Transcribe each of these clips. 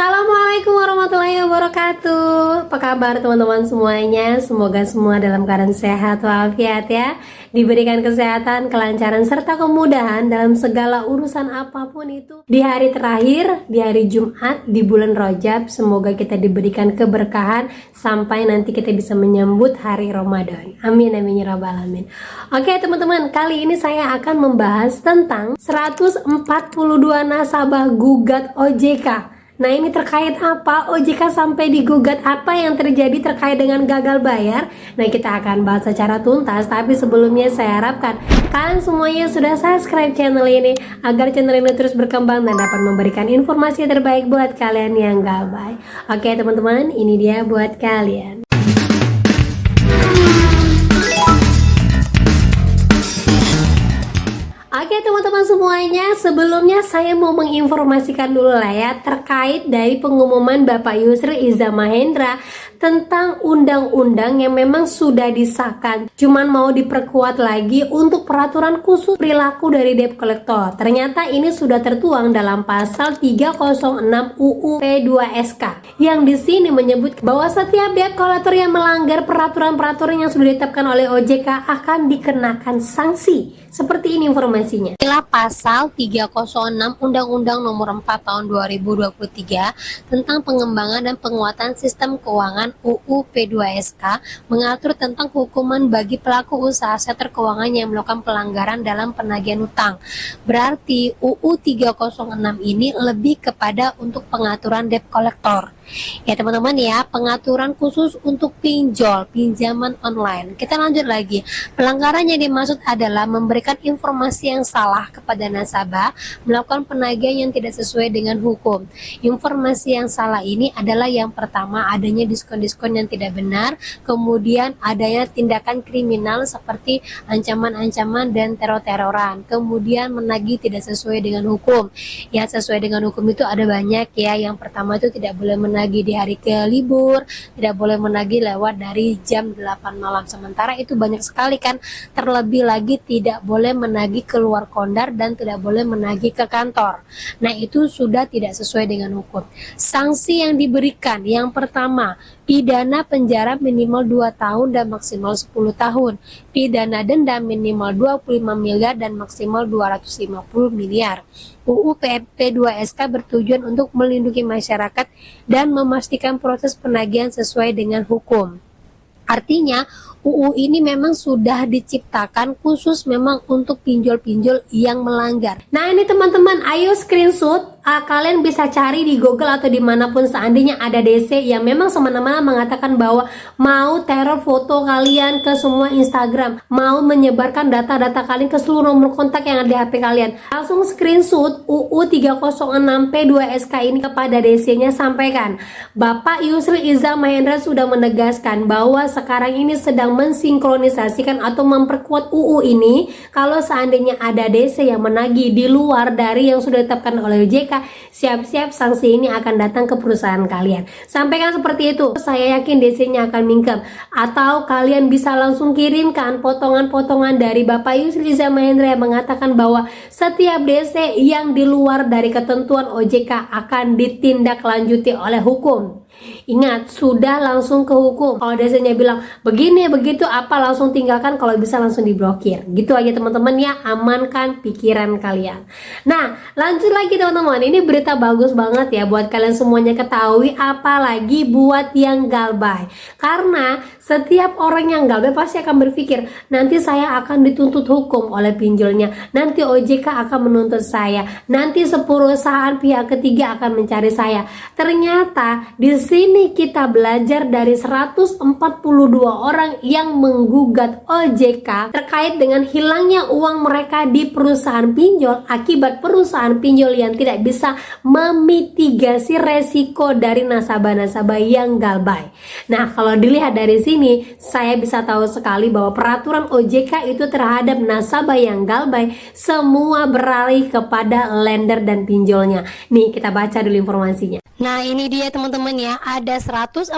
Assalamualaikum warahmatullahi wabarakatuh. Apa kabar teman-teman semuanya? Semoga semua dalam keadaan sehat walafiat ya. Diberikan kesehatan, kelancaran, serta kemudahan dalam segala urusan apapun itu. Di hari terakhir, di hari Jumat, di bulan Rajab, semoga kita diberikan keberkahan sampai nanti kita bisa menyambut hari Ramadan. Amin amin ya rabbal alamin. Oke teman-teman, kali ini saya akan membahas tentang 142 nasabah gugat OJK. Nah ini terkait apa? OJK sampai digugat, apa yang terjadi terkait dengan gagal bayar? Nah kita akan bahas secara tuntas. Tapi sebelumnya saya harapkan kalian semuanya sudah subscribe channel ini agar channel ini terus berkembang dan dapat memberikan informasi terbaik buat kalian yang galbay. Oke teman-teman, ini dia buat kalian. Oke teman-teman semuanya, sebelumnya saya mau menginformasikan dulu lah ya terkait dari pengumuman Bapak Yusril Iza Mahendra tentang undang-undang yang memang sudah disahkan, cuman mau diperkuat lagi untuk peraturan khusus perilaku dari debt collector. Ternyata ini sudah tertuang dalam pasal 306 UU P2SK yang di sini menyebut bahwa setiap debt collector yang melanggar peraturan-peraturan yang sudah ditetapkan oleh OJK akan dikenakan sanksi. Seperti ini informasinya. Inilah pasal 306 Undang-Undang Nomor 4 Tahun 2023 tentang pengembangan dan penguatan sistem keuangan UU P2SK mengatur tentang hukuman bagi pelaku usaha sektor keuangan yang melakukan pelanggaran dalam penagihan utang. Berarti UU 306 ini lebih kepada untuk pengaturan debt collector. Ya teman-teman ya, pengaturan khusus untuk pinjaman online. Kita lanjut lagi. Pelanggaran yang dimaksud adalah memberikan informasi yang salah kepada nasabah, melakukan penagihan yang tidak sesuai dengan hukum. Informasi yang salah ini adalah yang pertama adanya diskon-diskon yang tidak benar, kemudian adanya tindakan kriminal seperti ancaman-ancaman dan teror-teroran, kemudian menagih tidak sesuai dengan hukum. Ya sesuai dengan hukum itu ada banyak ya. Yang pertama itu tidak boleh menagih di hari ke libur, tidak boleh menagih lewat dari jam 8 malam. Sementara itu banyak sekali kan. Terlebih lagi tidak boleh menagih keluar kondar dan tidak boleh menagih ke kantor. Nah itu sudah tidak sesuai dengan hukum. Sanksi yang diberikan yang pertama, pidana penjara minimal 2 tahun dan maksimal 10 tahun. Pidana denda minimal 25 miliar dan maksimal 250 miliar. UU P2SK bertujuan untuk melindungi masyarakat dan memastikan proses penagihan sesuai dengan hukum. Artinya UU ini memang sudah diciptakan khusus memang untuk pinjol-pinjol yang melanggar. Nah ini teman-teman, ayo screenshot. Kalian bisa cari di Google atau dimanapun seandainya ada DC yang memang semena-mena mengatakan bahwa mau teror foto kalian ke semua Instagram, mau menyebarkan data-data kalian ke seluruh nomor kontak yang ada di HP kalian. Langsung screenshot UU 306 P2SK ini kepada DC-nya, sampaikan Bapak Yusril Iza Mahendra sudah menegaskan bahwa sekarang ini sedang mensinkronisasikan atau memperkuat UU ini. Kalau seandainya ada DC yang menagih di luar dari yang sudah ditetapkan oleh OJK, siap-siap sanksi ini akan datang ke perusahaan kalian. Sampaikan seperti itu. Saya yakin DC-nya akan mingkem. Atau kalian bisa langsung kirimkan potongan-potongan dari Bapak Yusril Iza Mahendra yang mengatakan bahwa setiap DC yang di luar dari ketentuan OJK akan ditindaklanjuti oleh hukum. Ingat, sudah langsung ke hukum. Kalau DC-nya bilang begini begitu apa, langsung tinggalkan, kalau bisa langsung diblokir. Gitu aja teman-teman ya, amankan pikiran kalian. Nah lanjut lagi teman-teman, ini berita bagus banget ya buat kalian semuanya ketahui, apalagi buat yang galbay. Karena setiap orang yang galbay pasti akan berpikir nanti saya akan dituntut hukum oleh pinjolnya, nanti OJK akan menuntut saya, nanti perusahaan pihak ketiga akan mencari saya. Ternyata di sini kita belajar dari 142 orang yang menggugat OJK terkait dengan hilangnya uang mereka di perusahaan pinjol akibat perusahaan pinjol yang tidak bisa memitigasi resiko dari nasabah-nasabah yang galbay. Nah, kalau dilihat dari sini, saya bisa tahu sekali bahwa peraturan OJK itu terhadap nasabah yang galbay semua beralih kepada lender dan pinjolnya. Nih, kita baca dulu informasinya. Nah ini dia teman-teman ya, ada 142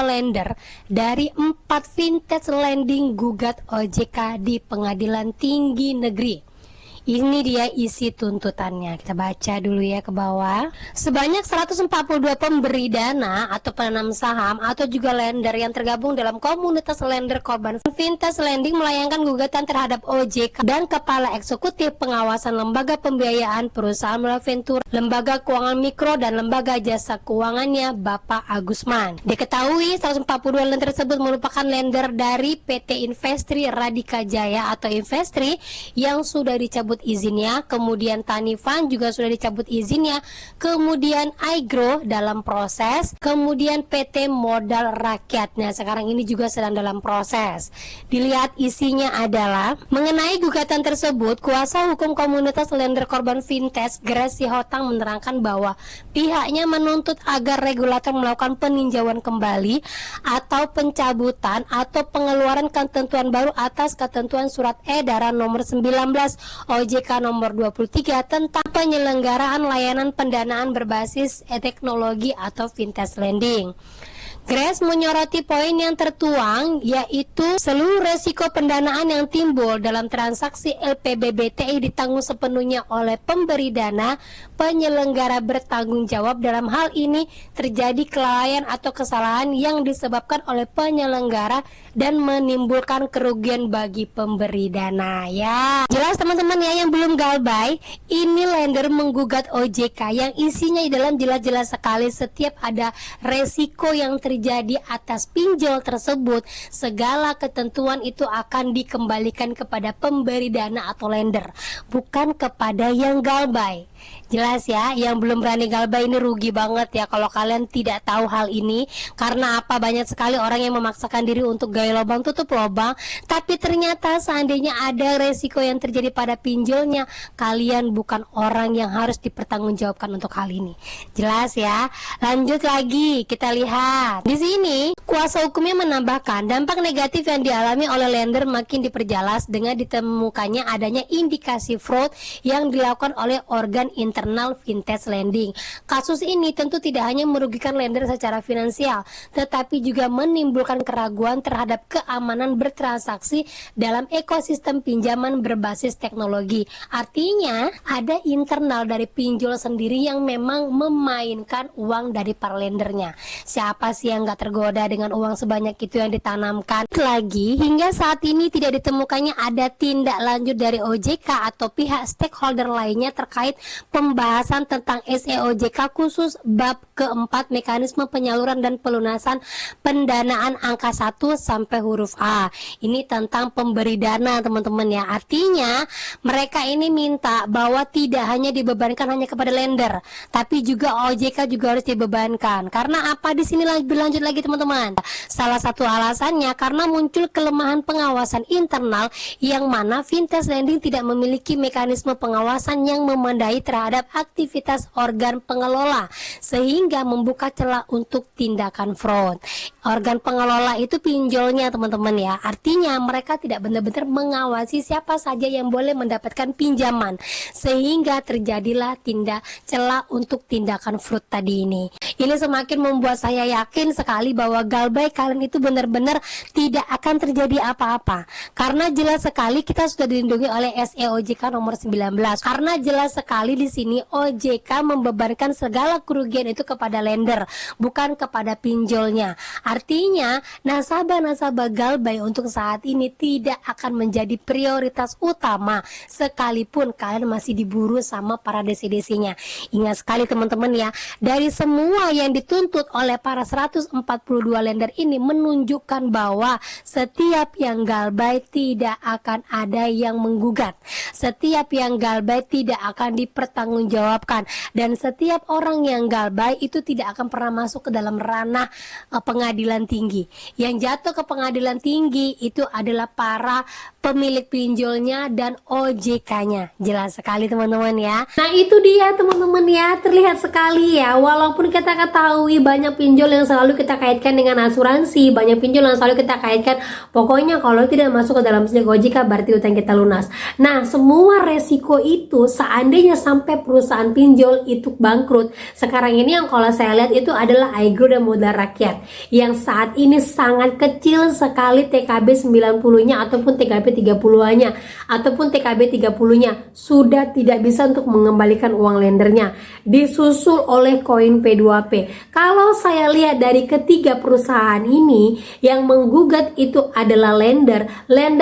lender dari 4 vintage lending gugat OJK di Pengadilan Tinggi Negeri. Ini dia isi tuntutannya. Kita baca dulu ya ke bawah. Sebanyak 142 pemberi dana atau penanam saham atau juga lender yang tergabung dalam komunitas lender korban fintech lending melayangkan gugatan terhadap OJK dan Kepala Eksekutif Pengawasan Lembaga Pembiayaan Perusahaan Venture, Lembaga Keuangan Mikro dan Lembaga Jasa Keuangannya Bapak Agusman. Diketahui 142 lender tersebut merupakan lender dari PT Investri Radika Jaya atau Investri yang sudah dicabut izinnya, kemudian Tanifan juga sudah dicabut izinnya, kemudian Aigro dalam proses, kemudian PT Modal Rakyat. Nah, sekarang ini juga sedang dalam proses. Dilihat isinya adalah mengenai gugatan tersebut, kuasa hukum komunitas lender korban fintech Grace Hotang menerangkan bahwa pihaknya menuntut agar regulator melakukan peninjauan kembali atau pencabutan atau pengeluaran ketentuan baru atas ketentuan surat edaran nomor 19 OJK nomor 23 tentang penyelenggaraan layanan pendanaan berbasis teknologi atau fintech lending. Grace menyoroti poin yang tertuang, yaitu seluruh resiko pendanaan yang timbul dalam transaksi LPBBTI ditanggung sepenuhnya oleh pemberi dana. Penyelenggara bertanggung jawab dalam hal ini terjadi kelalaian atau kesalahan yang disebabkan oleh penyelenggara dan menimbulkan kerugian bagi pemberi dana. Ya, jelas teman-teman ya yang belum galbay, ini lender menggugat OJK yang isinya dalam jelas-jelas sekali setiap ada resiko yang terjadi atas pinjol tersebut, segala ketentuan itu akan dikembalikan kepada pemberi dana atau lender, bukan kepada yang galbay. Jelas ya, yang belum berani galbay ini rugi banget ya kalau kalian tidak tahu hal ini. Karena apa? Banyak sekali orang yang memaksakan diri untuk gaya lubang tutup lubang, tapi ternyata seandainya ada resiko yang terjadi pada pinjolnya, kalian bukan orang yang harus dipertanggungjawabkan untuk hal ini. Jelas ya. Lanjut lagi, kita lihat. Di sini, kuasa hukumnya menambahkan dampak negatif yang dialami oleh lender makin diperjelas dengan ditemukannya adanya indikasi fraud yang dilakukan oleh organ internal fintech lending. Kasus ini tentu tidak hanya merugikan lender secara finansial, tetapi juga menimbulkan keraguan terhadap keamanan bertransaksi dalam ekosistem pinjaman berbasis teknologi. Artinya, ada internal dari pinjol sendiri yang memang memainkan uang dari para lendernya. Siapa sih yang gak tergoda dengan uang sebanyak itu yang ditanamkan? Lagi, hingga saat ini tidak ditemukannya ada tindak lanjut dari OJK atau pihak stakeholder lainnya terkait pembahasan tentang SEOJK khusus bab keempat mekanisme penyaluran dan pelunasan pendanaan angka 1 sampai huruf A. Ini tentang pemberi dana teman-teman ya. Artinya mereka ini minta bahwa tidak hanya dibebankan hanya kepada lender, tapi juga OJK juga harus dibebankan. Karena apa? Di sini berlanjut lagi teman-teman. Salah satu alasannya karena muncul kelemahan pengawasan internal yang mana fintech lending tidak memiliki mekanisme pengawasan yang memadai terhadap aktivitas organ pengelola sehingga membuka celah untuk tindakan fraud. Organ pengelola itu pinjolnya teman-teman ya. Artinya mereka tidak benar-benar mengawasi siapa saja yang boleh mendapatkan pinjaman sehingga terjadilah celah untuk tindakan fraud tadi ini. Ini semakin membuat saya yakin sekali bahwa galbay kalian itu benar-benar tidak akan terjadi apa-apa. Karena jelas sekali kita sudah dilindungi oleh SEOJK nomor 19. Karena jelas sekali di sini OJK membebankan segala kerugian itu kepada lender, bukan kepada pinjolnya. Artinya, nasabah-nasabah galbay untuk saat ini tidak akan menjadi prioritas utama sekalipun kalian masih diburu sama para desi-desinya. Ingat sekali teman-teman ya, dari semua yang dituntut oleh para 142 lender ini menunjukkan bahwa setiap yang galbay tidak akan ada yang menggugat. Setiap yang galbay tidak akan dipertanggungjawabkan, dan setiap orang yang galbay itu tidak akan pernah masuk ke dalam ranah pengadilan tinggi. Yang jatuh ke pengadilan tinggi itu adalah para pemilik pinjolnya dan OJK-nya. Jelas sekali teman-teman ya. Nah itu dia teman-teman ya, terlihat sekali ya, walaupun kita ketahui banyak pinjol yang selalu kita kaitkan dengan asuransi, banyak pinjol yang selalu kita kaitkan pokoknya kalau tidak masuk ke dalam OJK berarti utang kita lunas. Nah semua resiko itu seandainya sampai sampai perusahaan pinjol itu bangkrut. Sekarang ini yang kalau saya lihat itu adalah Aigro dan Modal Rakyat yang saat ini sangat kecil sekali TKB 90-nya ataupun TKB 30-nya ataupun TKB 30-nya sudah tidak bisa untuk mengembalikan uang lendernya, disusul oleh koin P2P. Kalau saya lihat dari ketiga perusahaan ini yang menggugat itu adalah lender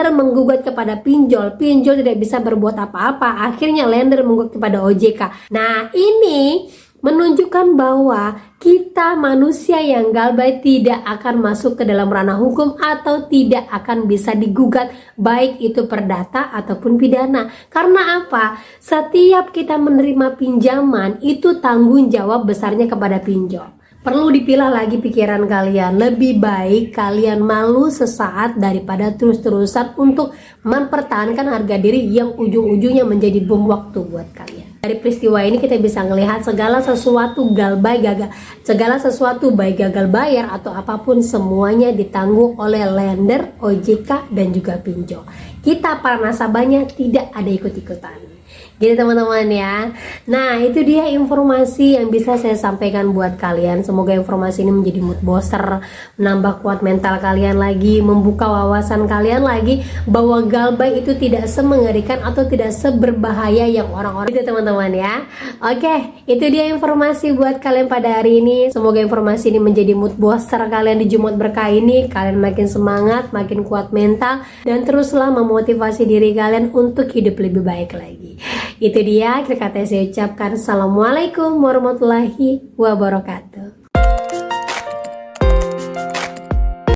menggugat kepada pinjol tidak bisa berbuat apa-apa, akhirnya lender menggugat kepada OJK. Nah, ini menunjukkan bahwa kita manusia yang galbay tidak akan masuk ke dalam ranah hukum atau tidak akan bisa digugat baik itu perdata ataupun pidana. Karena apa? Setiap kita menerima pinjaman itu tanggung jawab besarnya kepada pinjol. Perlu dipilah lagi pikiran kalian. Lebih baik kalian malu sesaat daripada terus-terusan untuk mempertahankan harga diri yang ujung-ujungnya menjadi bom waktu buat kalian. Dari peristiwa ini kita bisa melihat segala sesuatu baik gagal bayar atau apapun semuanya ditanggung oleh lender, OJK dan juga pinjol. Kita para nasabahnya tidak ada ikut-ikutan. Gitu teman-teman ya. Nah, itu dia informasi yang bisa saya sampaikan buat kalian. Semoga informasi ini menjadi mood booster, menambah kuat mental kalian lagi, membuka wawasan kalian lagi bahwa galbay itu tidak semengerikan atau tidak seberbahaya yang orang-orang itu teman-teman ya. Oke, itu dia informasi buat kalian pada hari ini. Semoga informasi ini menjadi mood booster kalian di Jumat berkah ini. Kalian makin semangat, makin kuat mental, dan teruslah memotivasi diri kalian untuk hidup lebih baik lagi. Itu dia akhir kata saya ucapkan. Assalamualaikum warahmatullahi wabarakatuh.